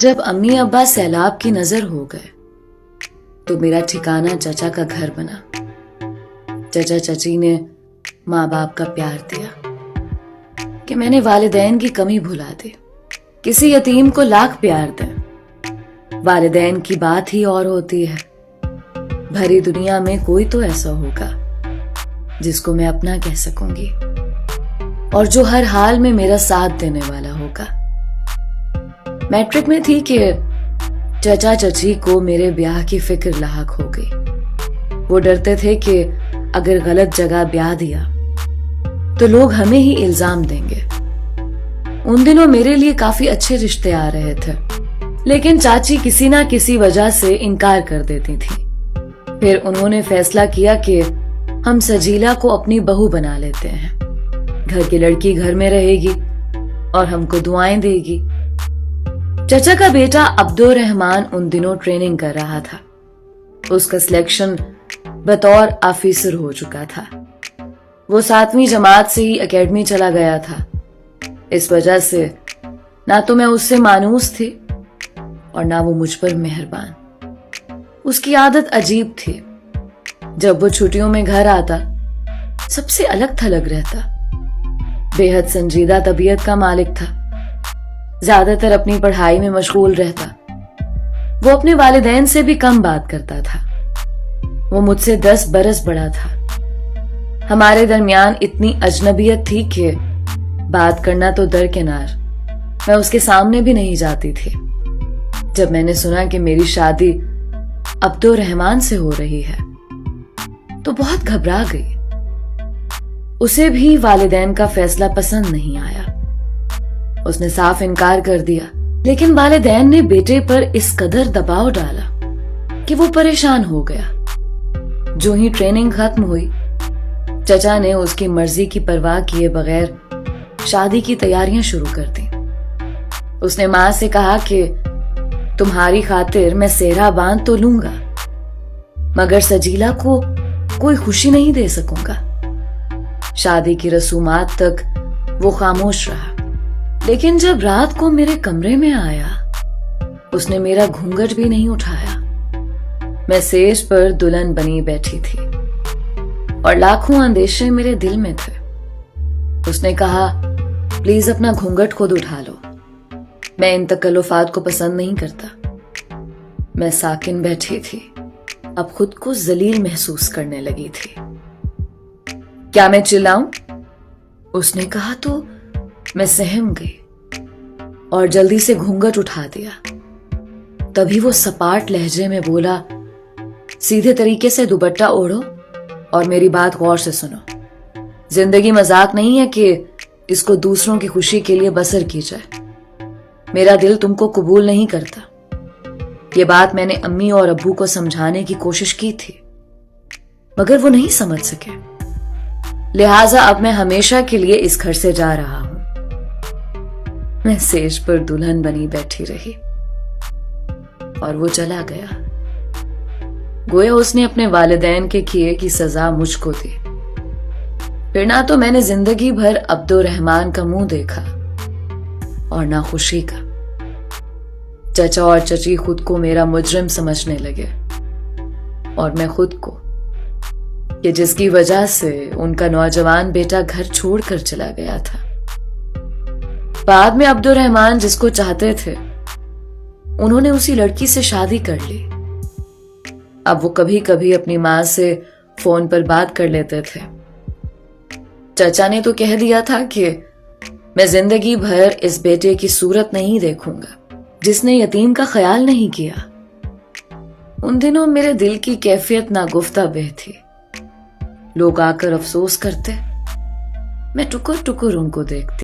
جب امی ابا سیلاب کی نظر ہو گئے تو میرا ٹھکانہ چچا کا گھر بنا. چچا چچی نے ماں باپ کا پیار دیا کہ میں نے والدین کی کمی بھلا دی. کسی یتیم کو لاکھ پیار دیں، والدین کی بات ہی اور ہوتی ہے. بھری دنیا میں کوئی تو ایسا ہوگا جس کو میں اپنا کہہ سکوں گی اور جو ہر حال میں میرا ساتھ دینے والا ہوگا. میٹرک میں تھی کہ چچا چچی کو میرے بیاہ کی فکر لاحق ہو گئی. وہ ڈرتے تھے کہ اگر غلط جگہ بیاہ دیا تو لوگ ہمیں ہی الزام دیں گے. ان دنوں میرے لیے کافی اچھے رشتے آ رہے تھے، لیکن چاچی کسی نہ کسی وجہ سے انکار کر دیتی تھی. پھر انہوں نے فیصلہ کیا کہ ہم سجیلا کو اپنی بہو بنا لیتے ہیں. گھر کی لڑکی گھر میں رہے گی اور ہم کو دعائیں دے گی. چچا کا بیٹا عبدالرحمان ان دنوں ٹریننگ کر رہا تھا. اس کا سلیکشن بطور آفیسر ہو چکا تھا. وہ 7ویں جماعت سے ہی اکیڈمی چلا گیا تھا. اس وجہ سے نہ تو میں اس سے مانوس تھی اور نہ وہ مجھ پر مہربان. اس کی عادت عجیب تھی. جب وہ چھٹیوں میں گھر آتا سب سے الگ تھلگ رہتا. بے حد سنجیدہ طبیعت کا مالک تھا. زیادہ تر اپنی پڑھائی میں مشغول رہتا. وہ اپنے والدین سے بھی کم بات کرتا تھا. وہ مجھ سے 10 برس بڑا تھا. ہمارے درمیان اتنی اجنبیت تھی کہ بات کرنا تو درکنار، میں اس کے سامنے بھی نہیں جاتی تھی. جب میں نے سنا کہ میری شادی عبدالرحمان سے ہو رہی ہے تو بہت گھبرا گئی. اسے بھی والدین کا فیصلہ پسند نہیں آیا. اس نے صاف انکار کر دیا، لیکن والدین نے بیٹے پر اس قدر دباؤ ڈالا کہ وہ پریشان ہو گیا. جو ہی ٹریننگ ختم ہوئی چچا نے اس کی مرضی کی پرواہ کیے بغیر شادی کی تیاریاں شروع کر دیں. اس نے ماں سے کہا کہ تمہاری خاطر میں سہرا باندھ تو لوں گا مگر سجیلا کو کوئی خوشی نہیں دے سکوں گا. شادی کی رسومات تک وہ خاموش رہا، لیکن جب رات کو میرے کمرے میں آیا اس نے میرا گھونگھٹ بھی نہیں اٹھایا. میں سیج پر دلہن بنی بیٹھی تھی اور لاکھوں اندیشے میرے دل میں تھے. اس نے کہا پلیز اپنا گھونگھٹ خود اٹھا لو، میں ان تکلفات کو پسند نہیں کرتا. میں ساکن بیٹھی تھی، اب خود کو ذلیل محسوس کرنے لگی تھی. کیا میں چلاؤں؟ اس نے کہا تو میں سہم گئی اور جلدی سے گھونگھٹ اٹھا دیا. تبھی وہ سپاٹ لہجے میں بولا سیدھے طریقے سے دوپٹہ اوڑھو اور میری بات غور سے سنو. زندگی مذاق نہیں ہے کہ اس کو دوسروں کی خوشی کے لیے بسر کی جائے. میرا دل تم کو قبول نہیں کرتا. یہ بات میں نے امی اور ابو کو سمجھانے کی کوشش کی تھی مگر وہ نہیں سمجھ سکے. لہٰذا اب میں ہمیشہ کے لیے اس گھر سے جا رہا ہوں. میں سیج پر دلہن بنی بیٹھی رہی اور وہ چلا گیا. گویا اس نے اپنے والدین کے کیے کی سزا مجھ کو دی. پھر نہ تو میں نے زندگی بھر عبدالرحمان کا منہ دیکھا اور نہ خوشی کا. چچا اور چچی خود کو میرا مجرم سمجھنے لگے اور میں خود کو، کہ جس کی وجہ سے ان کا نوجوان بیٹا گھر چھوڑ کر چلا گیا تھا. بعد میں عبدالرحمان جس کو چاہتے تھے انہوں نے اسی لڑکی سے شادی کر لی. اب وہ کبھی کبھی اپنی ماں سے فون پر بات کر لیتے تھے. چچا نے تو کہہ دیا تھا کہ میں زندگی بھر اس بیٹے کی صورت نہیں دیکھوں گا جس نے یتیم کا خیال نہیں کیا. ان دنوں میرے دل کی کیفیت ناگفتہ بہ تھی. لوگ آ کر افسوس کرتے، میں ٹکر ٹکر ان کو دیکھتی.